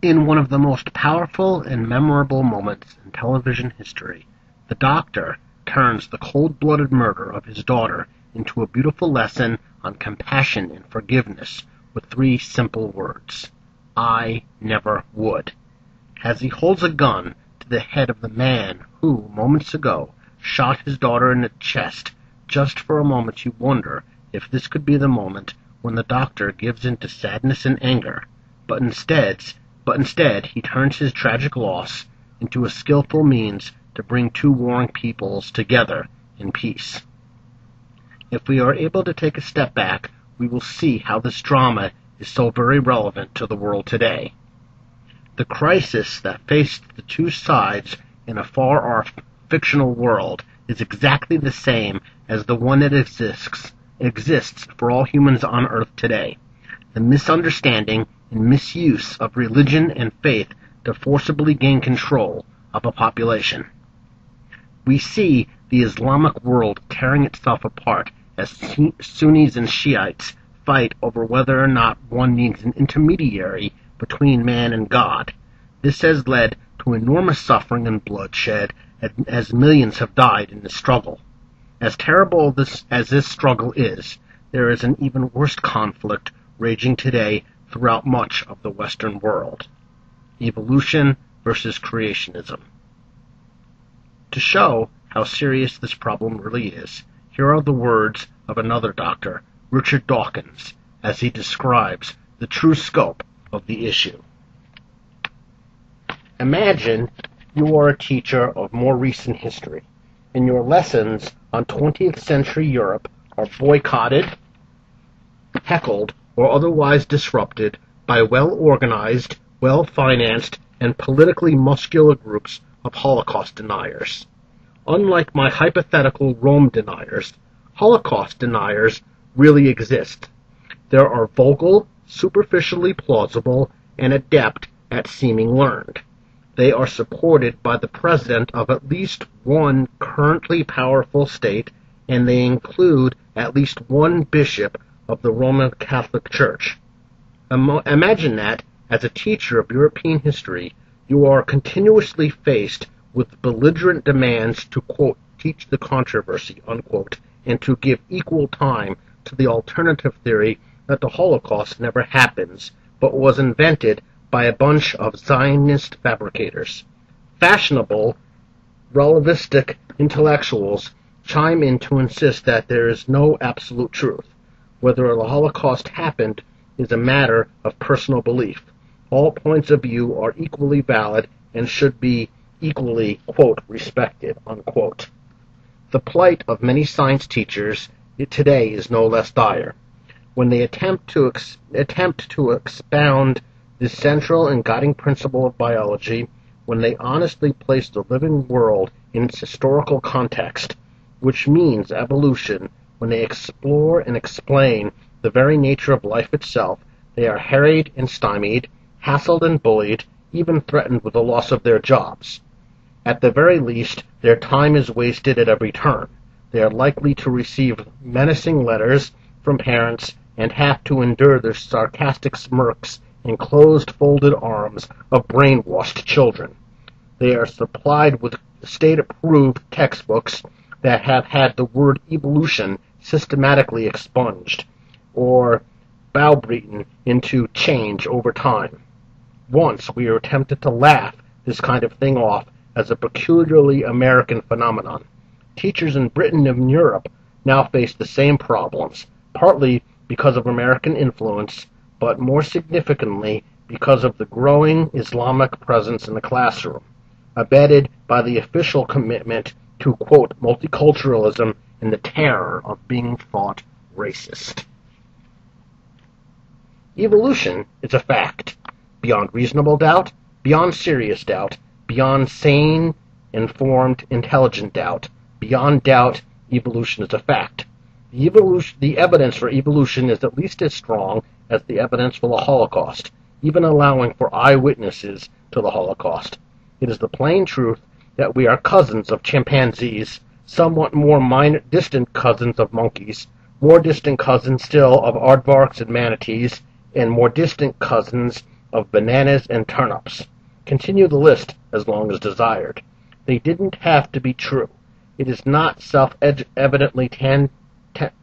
In one of the most powerful and memorable moments in television history, the Doctor turns the cold-blooded murder of his daughter into a beautiful lesson on compassion and forgiveness with 3 simple words: I never would. As he holds a gun to the head of the man who, moments ago, shot his daughter in the chest, just for a moment you wonder if this could be the moment when the Doctor gives in to sadness and anger, but instead he turns his tragic loss into a skillful means to bring 2 warring peoples together in peace. If we are able to take a step back, we will see how this drama is so very relevant to the world today. The crisis that faced the 2 sides in a far-off fictional world is exactly the same as the one that exists for all humans on Earth today: the misunderstanding and misuse of religion and faith to forcibly gain control of a population. We see the Islamic world tearing itself apart as Sunnis and Shiites fight over whether or not one needs an intermediary between man and God. This has led to enormous suffering and bloodshed as millions have died in the struggle. As terrible as this struggle is, there is an even worse conflict raging today throughout much of the Western world: evolution versus creationism. To show how serious this problem really is, here are the words of another doctor, Richard Dawkins, as he describes the true scope of the issue. Imagine you are a teacher of more recent history, and your lessons on 20th century Europe are boycotted, heckled, or otherwise disrupted by well-organized, well-financed, and politically muscular groups of Holocaust deniers. Unlike my hypothetical Rome deniers, Holocaust deniers really exist. There are vocal, superficially plausible, and adept at seeming learned. They are supported by the president of at least one currently powerful state, and they include at least one bishop of the Roman Catholic Church. Imagine that, as a teacher of European history, you are continuously faced with belligerent demands to, quote, teach the controversy, unquote, and to give equal time to the alternative theory that the Holocaust never happens, but was invented by a bunch of Zionist fabricators. Fashionable, relativistic intellectuals chime in to insist that there is no absolute truth. Whether the Holocaust happened is a matter of personal belief. All points of view are equally valid and should be equally, quote, respected, unquote. The plight of many science teachers today is no less dire. When they attempt to expound the central and guiding principle of biology, when they honestly place the living world in its historical context, which means evolution, when they explore and explain the very nature of life itself, they are harried and stymied, hassled and bullied, even threatened with the loss of their jobs. At the very least, their time is wasted at every turn. They are likely to receive menacing letters from parents and have to endure the sarcastic smirks and closed folded arms of brainwashed children. They are supplied with state-approved textbooks that have had the word evolution systematically expunged, or browbeaten into change over time. Once we are tempted to laugh this kind of thing off as a peculiarly American phenomenon. Teachers in Britain and Europe now face the same problems, partly because of American influence, but more significantly because of the growing Islamic presence in the classroom, abetted by the official commitment to, quote, multiculturalism and the terror of being thought racist. Evolution is a fact, beyond reasonable doubt, beyond serious doubt, beyond sane, informed, intelligent doubt. Beyond doubt, evolution is a fact. The evidence for evolution is at least as strong as the evidence for the Holocaust, even allowing for eyewitnesses to the Holocaust. It is the plain truth that we are cousins of chimpanzees, somewhat more distant cousins of monkeys, more distant cousins still of aardvarks and manatees, and more distant cousins of bananas and turnips. Continue the list as long as desired. They didn't have to be true. It is not self-evidently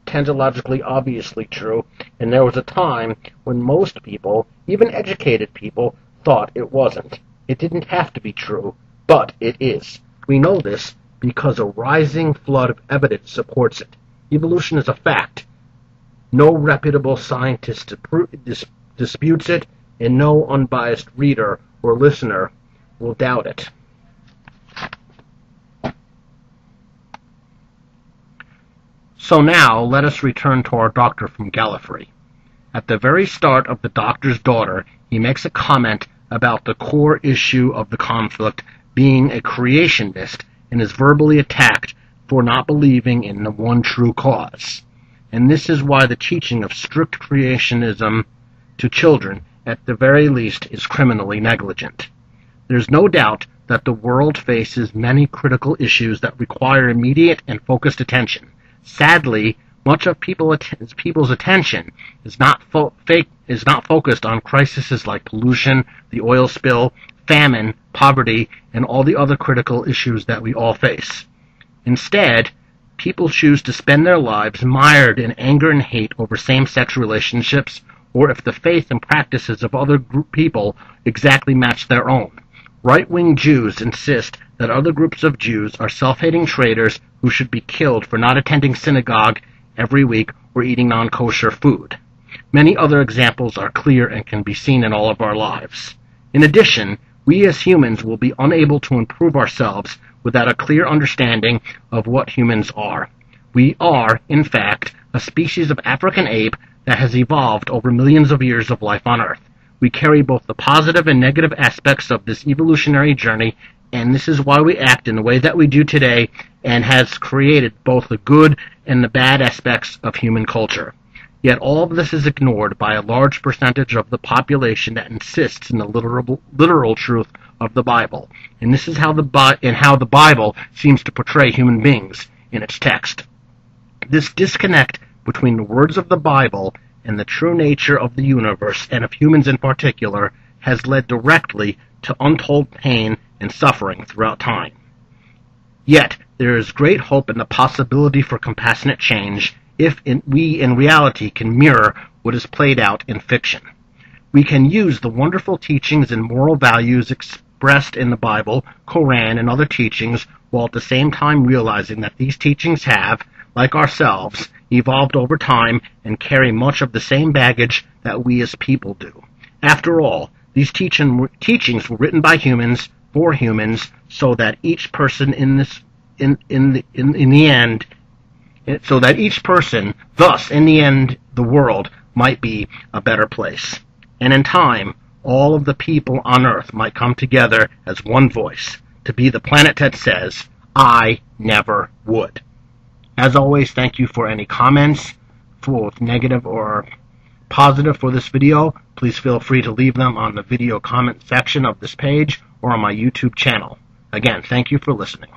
tangologically obviously true, and there was a time when most people, even educated people, thought it wasn't. It didn't have to be true, but it is. We know this because a rising flood of evidence supports it. Evolution is a fact. No reputable scientist disputes it, and no unbiased reader or listener will doubt it. So now, let us return to our doctor from Gallifrey. At the very start of The Doctor's Daughter, he makes a comment about the core issue of the conflict being a creationist and is verbally attacked for not believing in the one true cause. And this is why the teaching of strict creationism to children, at the very least, is criminally negligent. There's no doubt that the world faces many critical issues that require immediate and focused attention. Sadly, much of people's attention is not focused on crises like pollution, the oil spill, famine, poverty, and all the other critical issues that we all face. Instead, people choose to spend their lives mired in anger and hate over same-sex relationships, or if the faith and practices of other people exactly match their own. Right-wing Jews insist that other groups of Jews are self-hating traitors who should be killed for not attending synagogue every week or eating non-kosher food. Many other examples are clear and can be seen in all of our lives. In addition, we as humans will be unable to improve ourselves without a clear understanding of what humans are. We are, in fact, a species of African ape that has evolved over millions of years of life on Earth. We carry both the positive and negative aspects of this evolutionary journey, and this is why we act in the way that we do today and has created both the good and the bad aspects of human culture. Yet all of this is ignored by a large percentage of the population that insists in the literal truth of the Bible. And this is how the Bible seems to portray human beings in its text. This disconnect between the words of the Bible and the true nature of the universe, and of humans in particular, has led directly to untold pain and suffering throughout time. Yet, there is great hope in the possibility for compassionate change if we in reality can mirror what is played out in fiction. We can use the wonderful teachings and moral values expressed in the Bible, Quran, and other teachings, while at the same time realizing that these teachings have, like ourselves, evolved over time and carry much of the same baggage that we as people do. After all, these teachings were written by humans for humans, so that each person thus in the end, the world might be a better place. And in time, all of the people on Earth might come together as one voice to be the planet that says, "I never would." As always, thank you for any comments, both negative or positive, for this video. Please feel free to leave them on the video comment section of this page or on my YouTube channel. Again, thank you for listening.